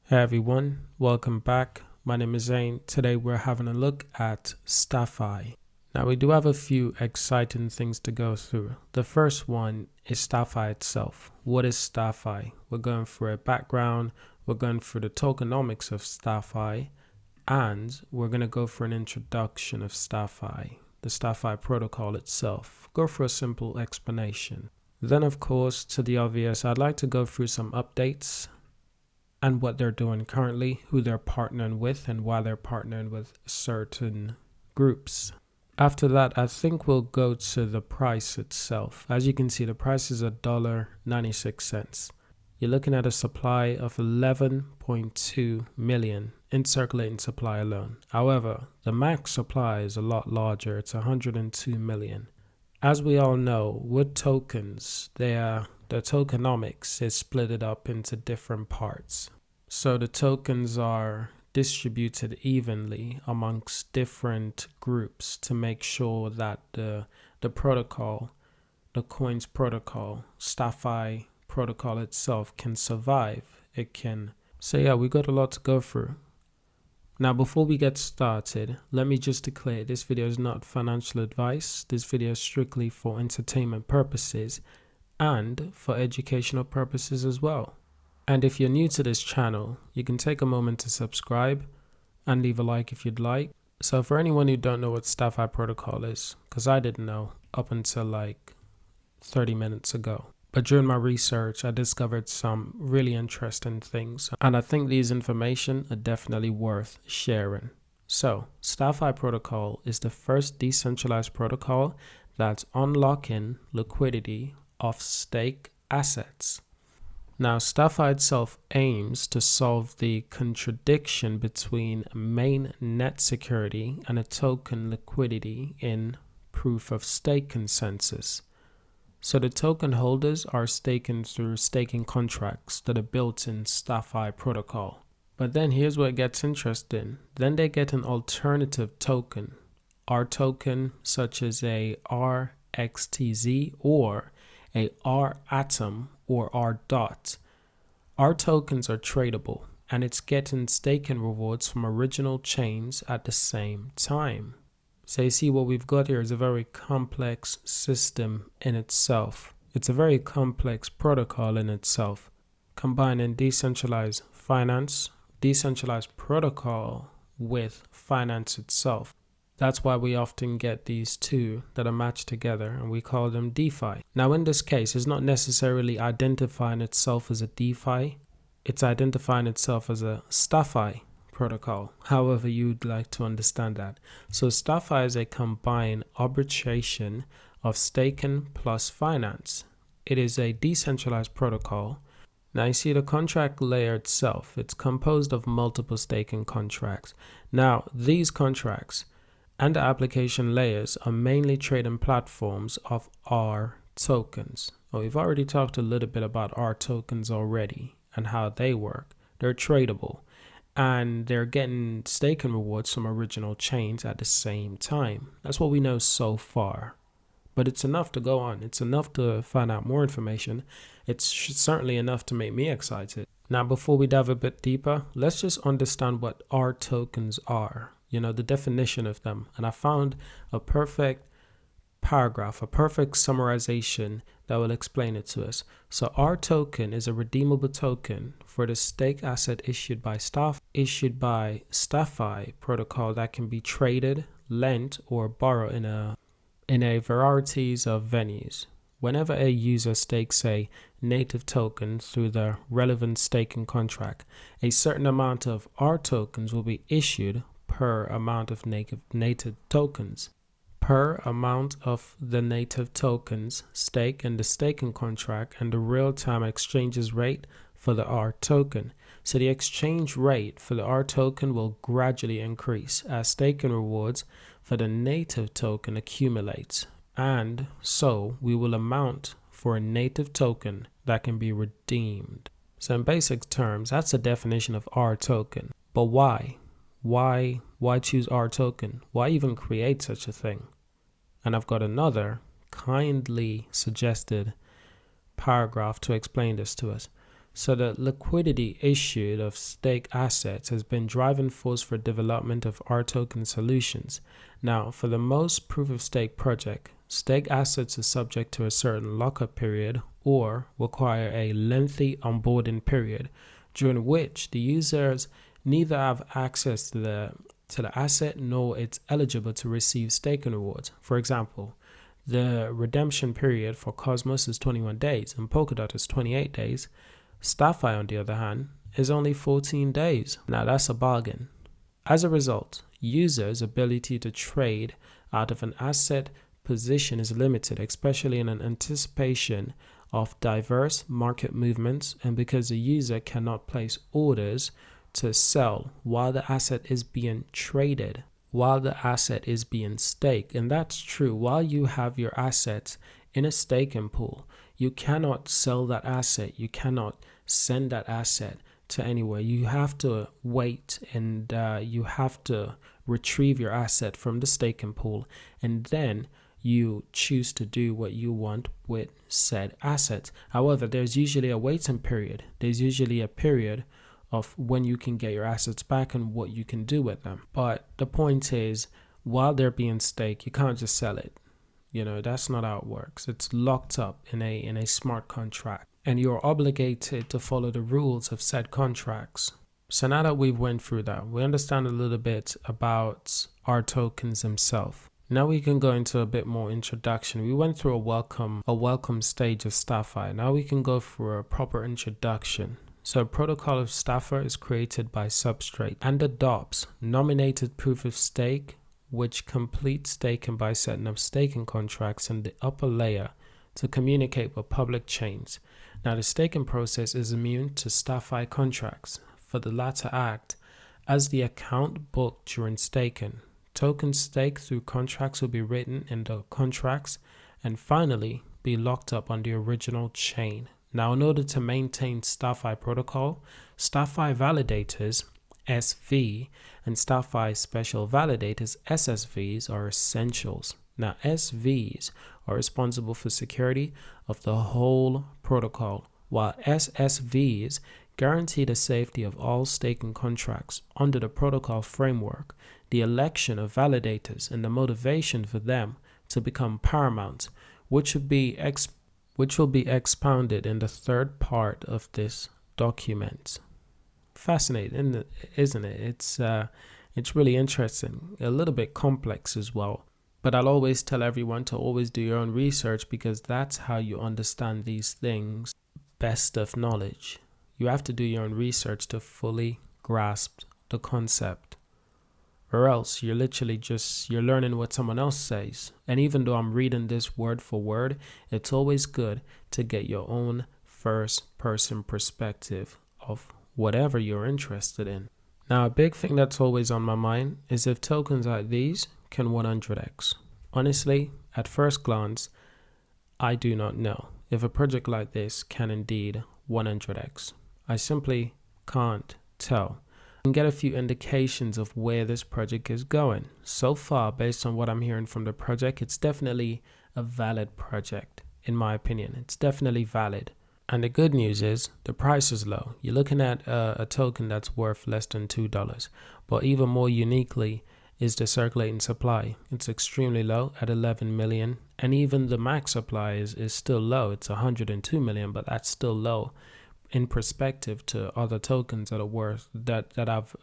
Hey everyone, welcome back. My name is Zane. Today we're having a look at StaFi. Now we do have a few exciting things to go through. The first one is StaFi itself. What is StaFi? We're going through a background, we're going through the tokenomics of StaFi, and we're going to go for an introduction of StaFi, the StaFi protocol itself. Go for a simple explanation. Then of course, to the obvious, I'd like to go through some updates and what they're doing currently, who they're partnering with, and why they're partnering with certain groups. After that, I think we'll go to the price itself. As you can see, the price is $1.96. You're looking at a supply of 11.2 million in circulating supply alone. However, the max supply is a lot larger. It's 102 million. As we all know, with tokens, the tokenomics is split up into different parts. So the tokens are distributed evenly amongst different groups to make sure that the protocol, the coin's protocol, StaFi protocol itself can survive. It can. So yeah, we got a lot to go through. Now, before we get started, let me just declare this video is not financial advice. This video is strictly for entertainment purposes and for educational purposes as well. And if you're new to this channel, you can take a moment to subscribe and leave a like if you'd like. So for anyone who don't know what StaFi protocol is, because I didn't know up until like 30 minutes ago. But during my research, I discovered some really interesting things, and I think these information are definitely worth sharing. So, StaFi protocol is the first decentralized protocol that's unlocking liquidity of stake assets. Now, StaFi itself aims to solve the contradiction between main net security and a token liquidity in proof of stake consensus. So the token holders are staking through staking contracts that are built in StaFi protocol. But then here's where it gets interesting. Then they get an alternative token, R token, such as a RXTZ or a R atom or R dot. R tokens are tradable, and it's getting staking rewards from original chains at the same time. So you see, what we've got here is a very complex system in itself. It's a very complex protocol in itself, combining decentralized finance, decentralized protocol with finance itself. That's why we often get these two that are matched together, and we call them DeFi. Now in this case, it's not necessarily identifying itself as a DeFi. It's identifying itself as a StaFi protocol, however you'd like to understand that. So StaFi is a combined arbitration of staking plus finance. It is a decentralized protocol. Now you see the contract layer itself. It's composed of multiple staking contracts. Now these contracts and the application layers are mainly trading platforms of R tokens. Well, we've already talked a little bit about R tokens already and how they work. They're tradable, and they're getting staking rewards from original chains at the same time. That's what we know so far. But it's enough to go on. It's enough to find out more information. It's certainly enough to make me excited. Now, before we dive a bit deeper, let's just understand what R tokens are. You know, the definition of them. And I found a perfect paragraph, a perfect summarization that will explain it to us. So R token is a redeemable token for the stake asset issued by StaFi protocol that can be traded, lent, or borrowed in a varieties of venues. Whenever a user stakes a native token through the relevant staking contract, a certain amount of R tokens will be issued per amount of native tokens. Per amount of the native tokens stake in the staking contract and the real-time exchanges rate for the R token. So the exchange rate for the R token will gradually increase as staking rewards for the native token accumulates. And so we will amount for a native token that can be redeemed. So in basic terms, that's the definition of R token. But why? Why choose R token? Why even create such a thing? And I've got another kindly suggested paragraph to explain this to us. So the liquidity issued of stake assets has been driving force for development of R token solutions. Now, for the most proof of stake project, stake assets are subject to a certain lockup period or require a lengthy onboarding period, during which the users neither have access to the asset nor it's eligible to receive staking rewards. For example, the redemption period for Cosmos is 21 days and Polkadot is 28 days. StaFi, on the other hand, is only 14 days. Now that's a bargain. As a result, users' ability to trade out of an asset position is limited, especially in an anticipation of diverse market movements and because the user cannot place orders to sell while the asset is being traded, while the asset is being staked. And that's true. While you have your assets in a staking pool, you cannot sell that asset. You cannot send that asset to anywhere. You have to wait and you have to retrieve your asset from the staking pool, and then you choose to do what you want with said assets. However, there's usually a waiting period. There's usually a period of when you can get your assets back and what you can do with them. But the point is, while they're being staked, you can't just sell it. That's not how it works. It's locked up in a smart contract, and you're obligated to follow the rules of said contracts. So now that we've went through that, we understand a little bit about our tokens themselves. Now we can go into a bit more introduction. We went through a welcome stage of StaFi. Now we can go for a proper introduction. So a protocol of StaFi is created by Substrate and adopts nominated proof of stake, which completes staking by setting up staking contracts in the upper layer to communicate with public chains. Now the staking process is immune to StaFi contracts. For the latter act as the account booked during staking. Tokens staked through contracts will be written in the contracts and finally be locked up on the original chain. Now, in order to maintain StaFi protocol, StaFi validators, SV, and StaFi special validators, SSVs, are essentials. Now, SVs are responsible for security of the whole protocol, while SSVs guarantee the safety of all staking contracts under the protocol framework. The election of validators and the motivation for them to become paramount, which will be expounded in the third part of this document. Fascinating, isn't it? It's really interesting, a little bit complex as well. But I'll always tell everyone to always do your own research, because that's how you understand these things best of knowledge. You have to do your own research to fully grasp the concept, or else you're literally you're learning what someone else says. And even though I'm reading this word for word, it's always good to get your own first person perspective of whatever you're interested in. Now, a big thing that's always on my mind is if tokens like these can 100x. Honestly, at first glance, I do not know if a project like this can indeed 100x. I simply can't tell. And get a few indications of where this project is going. So far, based on what I'm hearing from the project, it's definitely a valid project, in my opinion. It's definitely valid. And the good news is the price is low. You're looking at a token that's worth less than $2. But even more uniquely is the circulating supply. It's extremely low at 11 million. And even the max supply is still low. It's 102 million, but that's still low in perspective to other tokens that are worth that have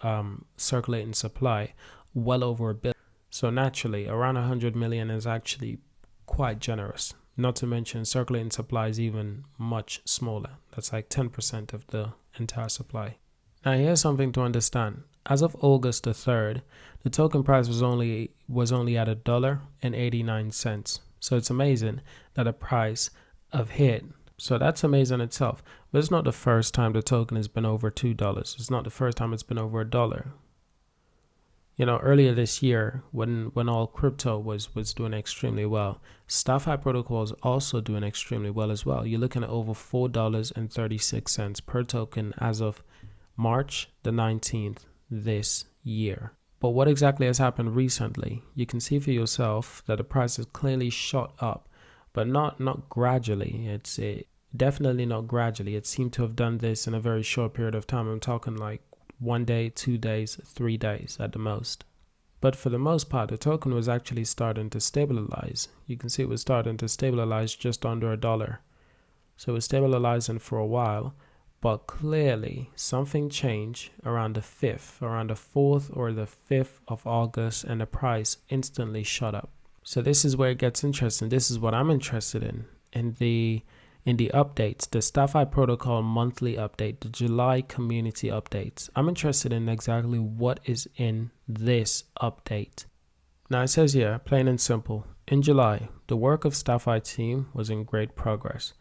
circulating supply well over $1 billion. So naturally, around 100 million is actually quite generous. Not to mention circulating supply is even much smaller. That's like 10% of the entire supply. Now here's something to understand. As of August the 3rd, the token price was only at $1.89. So it's amazing that a price of hit. So that's amazing in itself. But it's not the first time the token has been over $2. It's not the first time it's been over $1. Earlier this year, when all crypto was doing extremely well, StaFi protocol is also doing extremely well as well. You're looking at over $4.36 per token as of March the 19th this year. But what exactly has happened recently? You can see for yourself that the price has clearly shot up, but not gradually. Definitely not gradually. It seemed to have done this in a very short period of time. I'm talking like 1 day, 2 days, 3 days at the most. But for the most part, the token was actually starting to stabilize. You can see it was starting to stabilize just under $1. So it was stabilizing for a while, but clearly something changed around the 4th or the 5th of August, and the price instantly shot up. So this is where it gets interesting. This is what I'm interested in the updates, the StaFi protocol monthly update, the July community updates. I'm interested in exactly what is in this update. Now it says here, plain and simple, in July, the work of StaFi team was in great progress.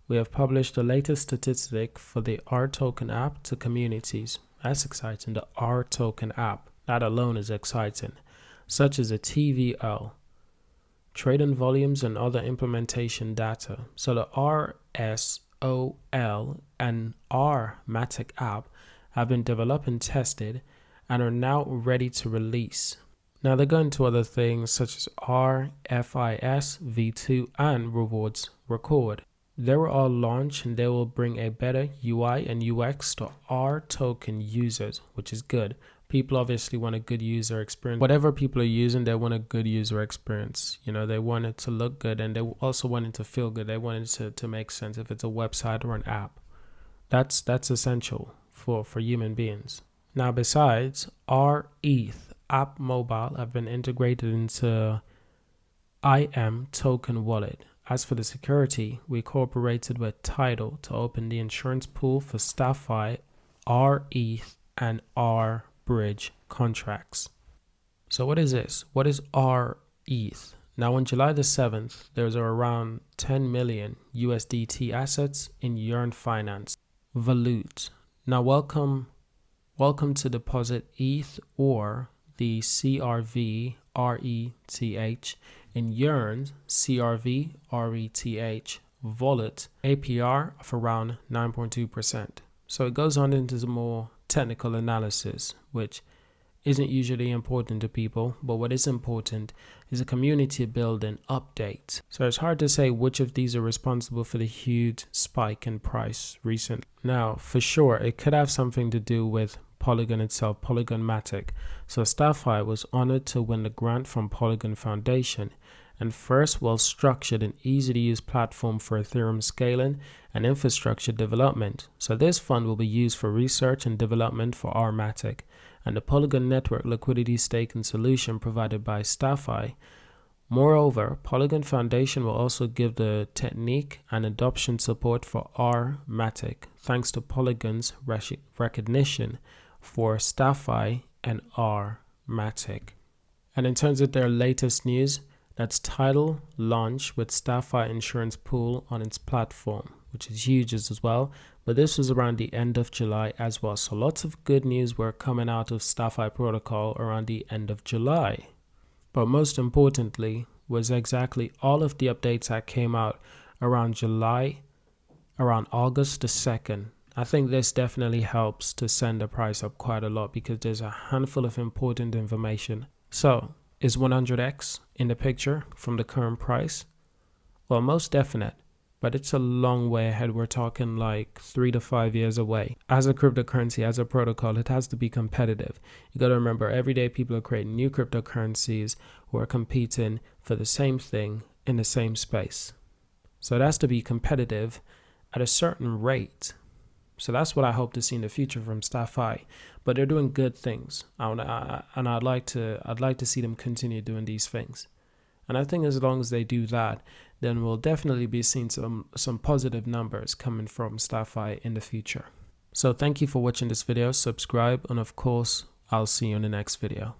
We have published the latest statistic for the R token app to communities. That's exciting. The R token app, that alone is exciting, such as a TVL, trading volumes and other implementation data. So the RSOL and R-Matic app have been developed and tested and are now ready to release. Now they're going to other things such as RFIS, V2 and rewards record. They were all launched and they will bring a better UI and UX to R token users, which is good. People obviously want a good user experience. Whatever people are using, they want a good user experience. You know, they want it to look good and they also want it to feel good. They want it to make sense if it's a website or an app. That's essential for human beings. Now, besides, our ETH app mobile have been integrated into IM token wallet. As for the security, we cooperated with Tidal to open the insurance pool for StaFi, R ETH, and R Bridge contracts. So what is this? What is R ETH? Now on July the 7th, there's around 10 million USDT assets in Yearn Finance. Volute. Now welcome to deposit ETH or the CRV RETH in Yearn's CRV RETH wallet APR of around 9.2%. So it goes on into some more technical analysis, which isn't usually important to people, but what is important is a community building update. So it's hard to say which of these are responsible for the huge spike in price recently. Now, for sure, it could have something to do with Polygon itself, Polygon-matic. So StaFi was honored to win the grant from Polygon Foundation, and first well-structured and easy-to-use platform for Ethereum scaling and infrastructure development. So this fund will be used for research and development for R-matic, and the Polygon network liquidity staking solution provided by StaFi. Moreover, Polygon Foundation will also give the technique and adoption support for R-matic, thanks to Polygon's recognition for StaFi and R-matic. And in terms of their latest news, that's Tidal launch with StaFi insurance pool on its platform, which is huge as well. But this was around the end of July as well. So lots of good news were coming out of StaFi protocol around the end of July. But most importantly was exactly all of the updates that came out around July, around August the 2nd. I think this definitely helps to send the price up quite a lot because there's a handful of important information. So is 100x in the picture from the current price? Well, most definite, but it's a long way ahead. We're talking like 3 to 5 years away. As a cryptocurrency, as a protocol, it has to be competitive. You got to remember, every day people are creating new cryptocurrencies who are competing for the same thing in the same space. So it has to be competitive at a certain rate. So that's what I hope to see in the future from StaFi. But they're doing good things, and I'd like to see them continue doing these things. And I think as long as they do that, then we'll definitely be seeing some positive numbers coming from StaFi in the future. So thank you for watching this video. Subscribe, and of course, I'll see you in the next video.